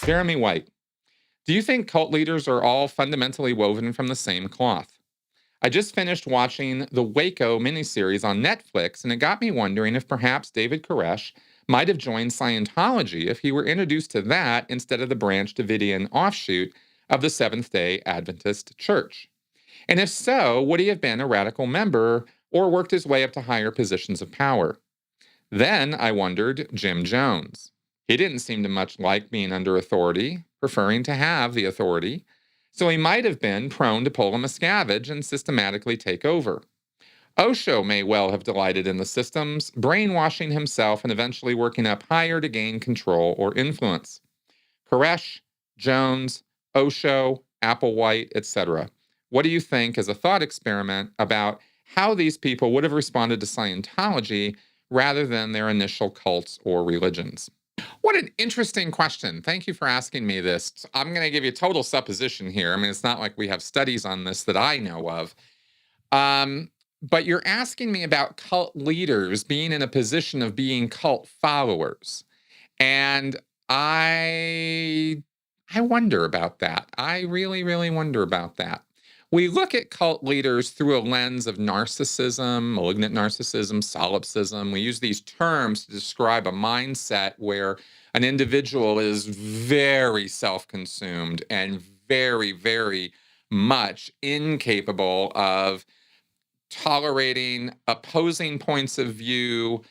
Jeremy White, do you think cult leaders are all fundamentally woven from the same cloth? I just finished watching the Waco miniseries on Netflix, and it got me wondering if perhaps David Koresh might have joined Scientology if he were introduced to that instead of the Branch Davidian offshoot of the Seventh day Adventist Church. And if so, would he have been a radical member or worked his way up to higher positions of power? Then I wondered Jim Jones. He didn't seem to much like being under authority, preferring to have the authority, so he might have been prone to pull a miscavige and systematically take over. Osho may well have delighted in the systems, brainwashing himself and eventually working up higher to gain control or influence. Koresh, Jones, Osho, Applewhite, etc. What do you think as a thought experiment about how these people would have responded to Scientology rather than their initial cults or religions? What an interesting question. Thank you for asking me this. I'm going to give you total supposition here. I mean, it's not like we have studies on this that I know of. But you're asking me about cult leaders being in a position of being cult followers. And I wonder about that. I really, really wonder about that. We look at cult leaders through a lens of narcissism, malignant narcissism, solipsism. We use these terms to describe a mindset where an individual is very self-consumed and very, very much incapable of tolerating opposing points of view,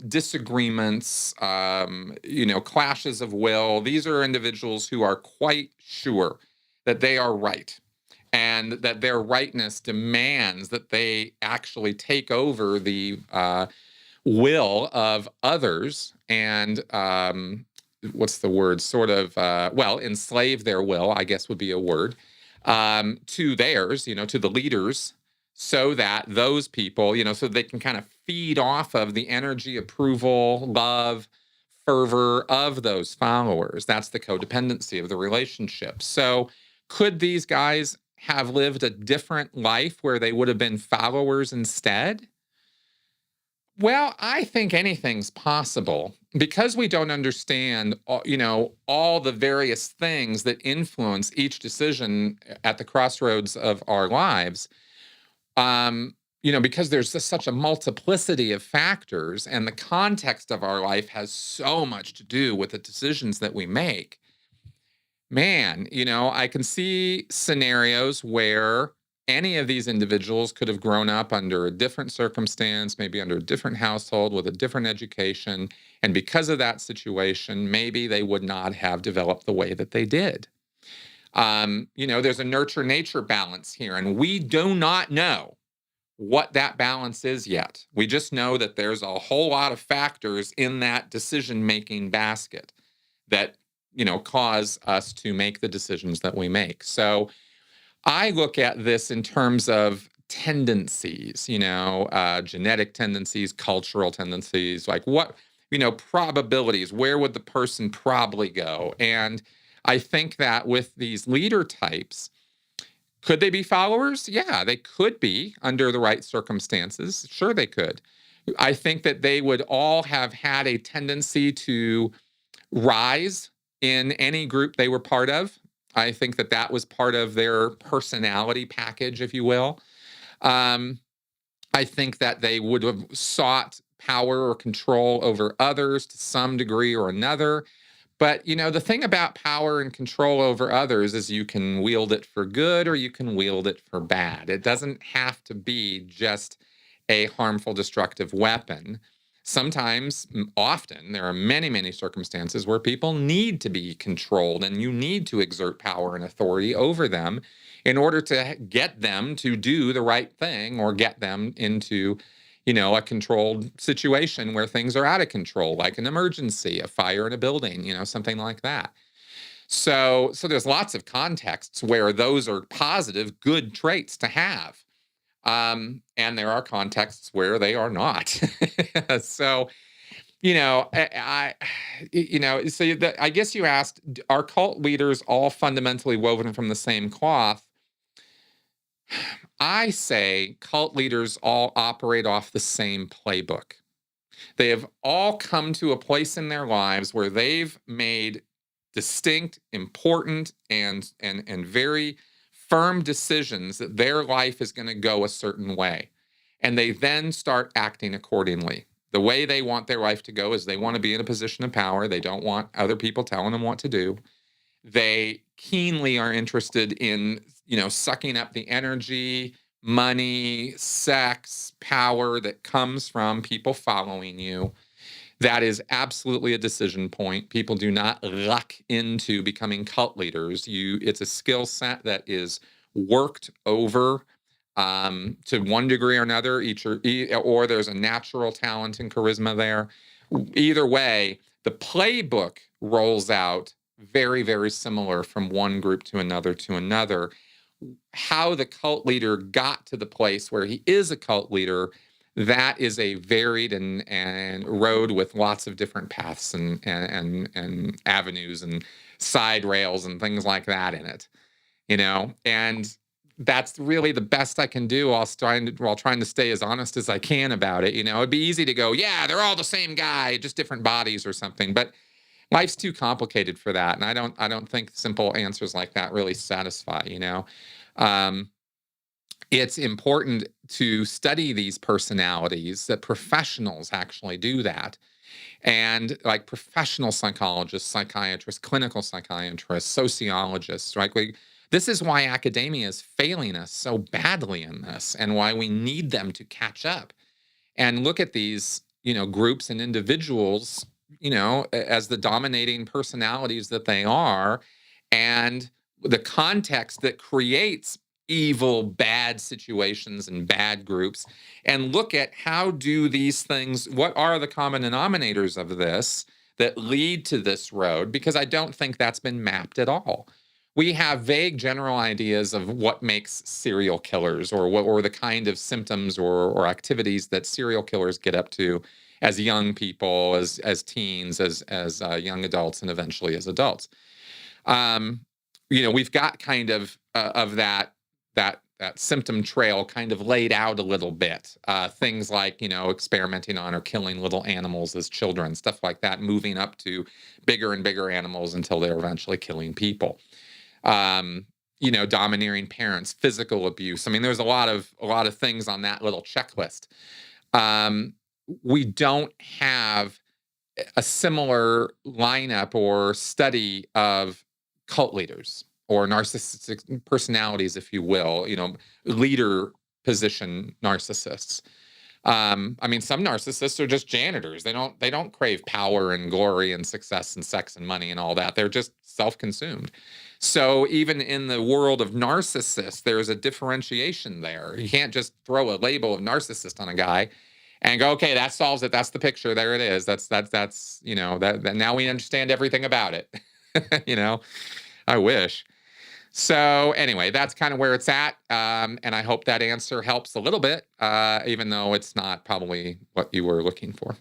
disagreements, clashes of will. These are individuals who are quite sure that they are right and that their rightness demands that they actually take over the will of others and what's the word? Enslave their will, I guess would be a word, to theirs, to the leaders, so that those people, so they can kind of feed off of the energy, approval, love, fervor of those followers. That's the codependency of the relationship. So could these guys have lived a different life where they would have been followers instead? Well, I think anything's possible because we don't understand, all the various things that influence each decision at the crossroads of our lives. Because there's just such a multiplicity of factors, and the context of our life has so much to do with the decisions that we make. Man, I can see scenarios where any of these individuals could have grown up under a different circumstance, maybe under a different household with a different education. And because of that situation, maybe they would not have developed the way that they did. There's a nurture-nature balance here, and we do not know what that balance is yet. We just know that there's a whole lot of factors in that decision-making basket that, cause us to make the decisions that we make. So I look at this in terms of tendencies, genetic tendencies, cultural tendencies, like what, probabilities, where would the person probably go? And I think that with these leader types, could they be followers? Yeah, they could be under the right circumstances. Sure, they could. I think that they would all have had a tendency to rise in any group they were part of. I think that that was part of their personality package, if you will. I think that they would have sought power or control over others to some degree or another. But, the thing about power and control over others is you can wield it for good or you can wield it for bad. It doesn't have to be just a harmful, destructive weapon. Sometimes, often, there are many, many circumstances where people need to be controlled and you need to exert power and authority over them in order to get them to do the right thing or get them into a controlled situation where things are out of control, like an emergency, a fire in a building, something like that. So there's lots of contexts where those are positive, good traits to have. And there are contexts where they are not. So, I guess you asked, are cult leaders all fundamentally woven from the same cloth? I say cult leaders all operate off the same playbook. They have all come to a place in their lives where they've made distinct, important, and very firm decisions that their life is going to go a certain way. And they then start acting accordingly. The way they want their life to go is they want to be in a position of power. They don't want other people telling them what to do. They keenly are interested in, sucking up the energy, money, sex, power that comes from people following you. That is absolutely a decision point. People do not luck into becoming cult leaders. It's a skill set that is worked over to one degree or another, or there's a natural talent and charisma there. Either way, the playbook rolls out very, very similar from one group to another to another. How the cult leader got to the place where he is a cult leader, that is a varied and road with lots of different paths and avenues and side rails and things like that in it, and that's really the best I can do while trying to stay as honest as I can about it. It'd be easy to go, yeah, they're all the same guy, just different bodies or something, but life's too complicated for that, and I don't think simple answers like that really satisfy. Um, it's important to study these personalities, that professionals actually do that. And like professional psychologists, psychiatrists, clinical psychiatrists, sociologists, right? This is why academia is failing us so badly in this, and why we need them to catch up and look at these, groups and individuals, as the dominating personalities that they are, and the context that creates evil, bad situations and bad groups, and look at how do these things, what are the common denominators of this that lead to this road? Because I don't think that's been mapped at all. We have vague general ideas of what makes serial killers, or the kind of symptoms or activities that serial killers get up to as young people, as teens, as young adults, and eventually as adults. We've got kind of that symptom trail kind of laid out a little bit. Things like, experimenting on or killing little animals as children, stuff like that, moving up to bigger and bigger animals until they're eventually killing people. Domineering parents, physical abuse. I mean, there's a lot of things on that little checklist. We don't have a similar lineup or study of cult leaders or narcissistic personalities, if you will, leader position narcissists. Some narcissists are just janitors. They don't crave power and glory and success and sex and money and all that. They're just self-consumed. So even in the world of narcissists, there's a differentiation there. You can't just throw a label of narcissist on a guy and go, okay, that solves it. That's the picture. There it is. That's that now we understand everything about it. I wish. So anyway, that's kind of where it's at. And I hope that answer helps a little bit, even though it's not probably what you were looking for.